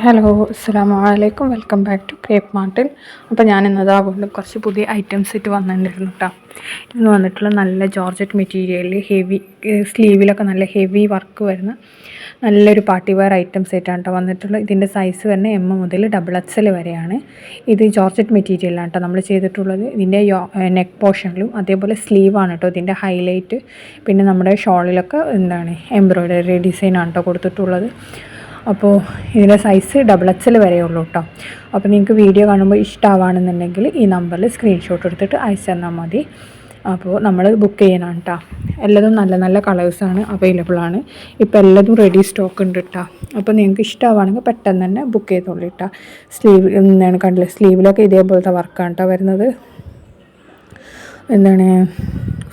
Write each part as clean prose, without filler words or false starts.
Hello അസ്സലാമു അലൈക്കും. Welcome back to crepe മാർട്ടിൽ. അപ്പോൾ ഞാൻ ഇന്നതാ വീണ്ടും കുറച്ച് പുതിയ ഐറ്റംസ് ഇട്ട് വന്നിട്ടുണ്ടായിരുന്നു കേട്ടോ. ഇന്ന് വന്നിട്ടുള്ള നല്ല ജോർജറ്റ് മെറ്റീരിയലിൽ ഹെവി സ്ലീവിലൊക്കെ നല്ല ഹെവി വർക്ക് വരുന്ന നല്ലൊരു പാർട്ടി വെയർ ഐറ്റംസ് ആയിട്ടാണ് കേട്ടോ വന്നിട്ടുള്ളത്. ഇതിൻ്റെ സൈസ് തന്നെ M മുതൽ XXL വരെയാണ്. ഇത് ജോർജറ്റ് മെറ്റീരിയലാണ് കേട്ടോ നമ്മൾ ചെയ്തിട്ടുള്ളത്. ഇതിൻ്റെ നെക്ക് പോർഷനിലും അതേപോലെ സ്ലീവാണ് കേട്ടോ ഇതിൻ്റെ ഹൈലൈറ്റ്. പിന്നെ നമ്മുടെ ഷോളിലൊക്കെ എംബ്രോയ്ഡറി ഡിസൈനാണ് കേട്ടോ കൊടുത്തിട്ടുള്ളത്. അപ്പോൾ ഇതിൻ്റെ സൈസ് XXL വരെയുള്ളൂ കേട്ടോ. അപ്പോൾ നിങ്ങൾക്ക് വീഡിയോ കാണുമ്പോൾ ഇഷ്ടമാവുകയാണെന്നുണ്ടെങ്കിൽ ഈ നമ്പറിൽ സ്ക്രീൻഷോട്ട് എടുത്തിട്ട് അയച്ചു തന്നാൽ മതി. അപ്പോൾ നമ്മൾ ബുക്ക് ചെയ്യണം കേട്ടോ. എല്ലതും നല്ല നല്ല കളേഴ്സാണ് അവൈലബിളാണ്. ഇപ്പോൾ എല്ലതും റെഡി സ്റ്റോക്ക് ഉണ്ട് കേട്ടോ. അപ്പോൾ നിങ്ങൾക്ക് ഇഷ്ടമാവുകയാണെങ്കിൽ പെട്ടെന്ന് തന്നെ ബുക്ക് ചെയ്തോളൂ കേട്ടോ. കണ്ടില്ലേ, സ്ലീവിലൊക്കെ ഇതേപോലത്തെ വർക്കാണ് കേട്ടോ വരുന്നത്.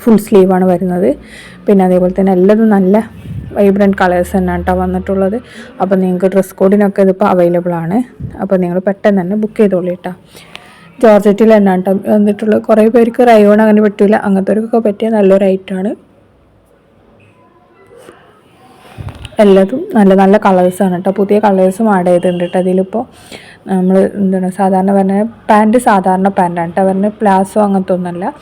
ഫുൾ സ്ലീവാണ് വരുന്നത്. പിന്നെ അതേപോലെ തന്നെ എല്ലതും നല്ല വൈബ്രൻറ്റ് കളേഴ്സ് തന്നെയാണ് കേട്ടോ വന്നിട്ടുള്ളത്. അപ്പോൾ നിങ്ങൾക്ക് ഡ്രസ് കോഡിനൊക്കെ ഇതിപ്പോൾ അവൈലബിളാണ്. അപ്പോൾ നിങ്ങൾ പെട്ടെന്ന് തന്നെ ബുക്ക് ചെയ്തോളൂ കേട്ടോ. ജോർജറ്റിൽ തന്നെയാണ് കേട്ടോ വന്നിട്ടുള്ളത്. കുറേ പേർക്ക് റയോൺ അങ്ങനെ പറ്റില്ല, അങ്ങനത്തെവർക്കൊക്കെ പറ്റിയ നല്ലൊരു ഐറ്റമാണ്. എല്ലാതും നല്ല നല്ല കളേഴ്സാണ് കേട്ടോ. പുതിയ കളേഴ്സും ആഡ് ചെയ്തിട്ടുണ്ട് കേട്ടോ. അതിലിപ്പോൾ നമ്മൾ സാധാരണ പറഞ്ഞ പാൻറ്റ് സാധാരണ പാൻറ്റാണ് കേട്ടോ വരുന്നത്. പ്ലാസോ അങ്ങനത്തെ ഒന്നുമല്ല,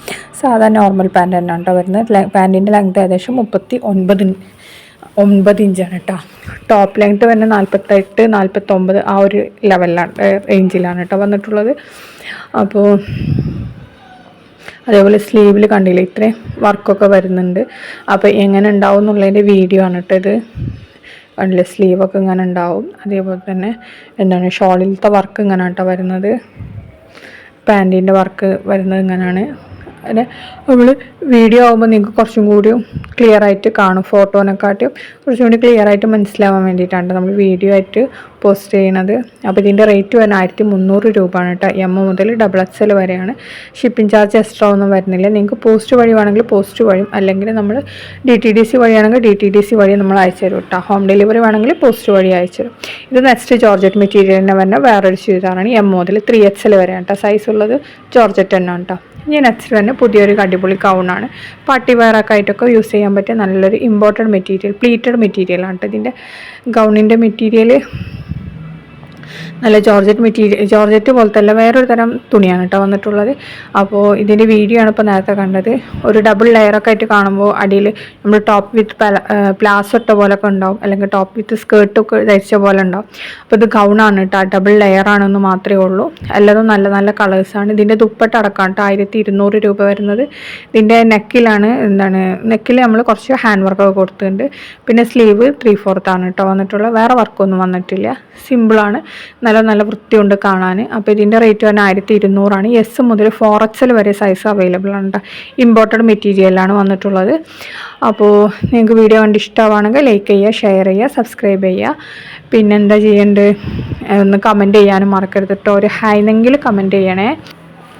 സാധാരണ നോർമൽ പാൻറ്റ് തന്നെയാണ് കേട്ടോ വരുന്നത്. പാൻറ്റിൻ്റെ ലെങ്ത് ഏകദേശം 39 ഇഞ്ചാണ് കേട്ടോ. ടോപ്പ് ലെങ്ത് തന്നെ 48, 49 ആ ഒരു ലെവലിലാണ്, റേഞ്ചിലാണ് കേട്ടോ വന്നിട്ടുള്ളത്. അപ്പോൾ അതേപോലെ സ്ലീവിൽ കണ്ടില്ലേ ഇത്രയും വർക്കൊക്കെ വരുന്നുണ്ട്. അപ്പോൾ എങ്ങനെ ഉണ്ടാവും എന്നുള്ളതിൻ്റെ വീഡിയോ ആണ് കേട്ടോ ഇത്. കണ്ടില്ലേ, സ്ലീവൊക്കെ ഇങ്ങനെ ഉണ്ടാവും. അതേപോലെ തന്നെ ഷോളിലത്തെ വർക്ക് ഇങ്ങനെ കേട്ടോ വരുന്നത്. പാൻറ്റിൻ്റെ വർക്ക് വരുന്നത് ഇങ്ങനെയാണ്. പിന്നെ നമ്മൾ വീഡിയോ ആകുമ്പോൾ നിങ്ങൾക്ക് കുറച്ചും കൂടി ക്ലിയർ ആയിട്ട് കാണും. ഫോട്ടോനെക്കാട്ടും കുറച്ചും കൂടി ക്ലിയർ ആയിട്ട് മനസ്സിലാവാൻ വേണ്ടിയിട്ടാണ് നമ്മൾ വീഡിയോ ആയിട്ട് പോസ്റ്റ് ചെയ്യണത്. അപ്പോൾ ഇതിൻ്റെ റേറ്റ് വരുന്നത് 1300 രൂപയാണ് കേട്ടോ. M മുതൽ XXL വരെയാണ്. ഷിപ്പിംഗ് ചാർജ് എക്സ്ട്രാ ഒന്നും വരുന്നില്ല. നിങ്ങൾക്ക് പോസ്റ്റ് വഴി വേണമെങ്കിൽ പോസ്റ്റ് വഴിയും, അല്ലെങ്കിൽ നമ്മൾ DTDC വഴിയാണെങ്കിൽ DTDC വഴി നമ്മൾ അയച്ചു തരും കേട്ടോ. ഹോം ഡെലിവറി വേണമെങ്കിൽ പോസ്റ്റ് വഴി അയച്ചു തരും. ഇത് നെക്സ്റ്റ് ജോർജറ്റ് മെറ്റീരിയലിനെ വരുന്ന വേറൊരു ചുരിദാറാണ്. M മുതൽ 3XL വരെയാണ് കേട്ടോ സൈസ് ഉള്ളത്. ജോർജറ്റ് തന്നെയാണ് കേട്ടോ. ഇനി നെക്സ്റ്റ് തന്നെ പുതിയൊരു അടിപൊളി ഗൗണാണ്. പാർട്ടി വെയറൊക്കെ ആയിട്ടൊക്കെ യൂസ് ചെയ്യാൻ പറ്റിയ നല്ലൊരു ഇമ്പോർട്ടഡ് മെറ്റീരിയൽ, പ്ലീറ്റഡ് മെറ്റീരിയലാണ് കേട്ടോ. ഇതിൻ്റെ ഗൗണിൻ്റെ മെറ്റീരിയൽ നല്ല ജോർജറ്റ് പോലത്തെ അല്ല, വേറൊരു തരം തുണിയാണ് കേട്ടോ വന്നിട്ടുള്ളത്. അപ്പോൾ ഇതിൻ്റെ വീഡിയോ ആണ് ഇപ്പോൾ നേരത്തെ കണ്ടത്. ഒരു ഡബിൾ ലെയറൊക്കെ ആയിട്ട് കാണുമ്പോൾ അടിയിൽ നമ്മൾ ടോപ്പ് വിത്ത് പ്ലാസോ ഇട്ട പോലൊക്കെ ഉണ്ടാവും, അല്ലെങ്കിൽ ടോപ്പ് വിത്ത് സ്കേർട്ടൊക്കെ ധരിച്ച പോലെ ഉണ്ടാവും. അപ്പോൾ ഇത് ഗൗണാണ് കേട്ടോ, ഡബിൾ ലെയറാണെന്ന് മാത്രമേ ഉള്ളൂ. എല്ലാതും നല്ല നല്ല കളേഴ്സാണ്. ഇതിൻ്റെ ദുപ്പട്ട അടക്കം കേട്ടോ 1200 രൂപ വരുന്നത്. ഇതിൻ്റെ നെക്കിൽ നമ്മൾ കുറച്ച് ഹാൻഡ് വർക്കൊക്കെ കൊടുത്തിട്ടുണ്ട്. പിന്നെ സ്ലീവ് 3/4 ആണ് കേട്ടോ വന്നിട്ടുള്ളത്. വേറെ വർക്കൊന്നും വന്നിട്ടില്ല, സിമ്പിളാണ്. നല്ല വൃത്തിയുണ്ട് കാണാൻ. അപ്പോൾ ഇതിൻ്റെ റേറ്റ് തന്നെ 1200 S മുതൽ 4XL വരെ സൈസ് അവൈലബിൾ ആണ് കേട്ടോ. ഇമ്പോർട്ടഡ് മെറ്റീരിയലാണ് വന്നിട്ടുള്ളത്. അപ്പോൾ നിങ്ങൾക്ക് വീഡിയോ കണ്ട് ഇഷ്ടമാണെങ്കിൽ ലൈക്ക് ചെയ്യുക, ഷെയർ ചെയ്യുക, സബ്സ്ക്രൈബ് ചെയ്യുക. പിന്നെ എന്താ ചെയ്യേണ്ടത്, ഒന്ന് കമൻറ്റ് ചെയ്യാനും മറക്കരുത് കേട്ടോ. ഒരു ഹായ്ന്നെങ്കിലും കമൻറ്റ് ചെയ്യണേ.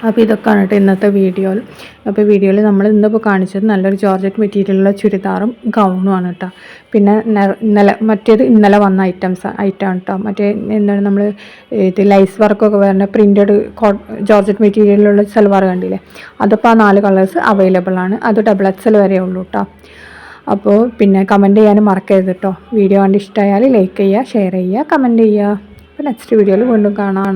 അപ്പോൾ ഇതൊക്കെയാണ് കേട്ടോ ഇന്നത്തെ വീഡിയോയിൽ. അപ്പോൾ വീഡിയോയിൽ നമ്മൾ ഇന്നിപ്പോൾ കാണിച്ചത് നല്ലൊരു ജോർജറ്റ് മെറ്റീരിയലുള്ള ചുരിദാറും ഗൗണുമാണ് കേട്ടോ. പിന്നെ ഇന്നലെ വന്ന ഐറ്റമാണ് കേട്ടോ. നമ്മൾ ഇത് ലൈസ് വർക്കൊക്കെ വരുന്ന പ്രിൻറ്റഡ് ജോർജറ്റ് മെറ്റീരിയലിലുള്ള സൽവാർ കണ്ടില്ലേ, അതിപ്പോൾ ആ 4 കളേഴ്സ് അവൈലബിൾ ആണ്. അത് XXL വരെ ഉള്ളൂ കേട്ടോ. അപ്പോൾ പിന്നെ കമൻറ്റ് ചെയ്യാനും മറക്കരുത് കേട്ടോ. വീഡിയോ കണ്ട് ഇഷ്ടമായാൽ ലൈക്ക് ചെയ്യുക, ഷെയർ ചെയ്യുക, കമൻറ്റ് ചെയ്യുക. അപ്പോൾ നെക്സ്റ്റ് വീഡിയോയിൽ വീണ്ടും കാണാം.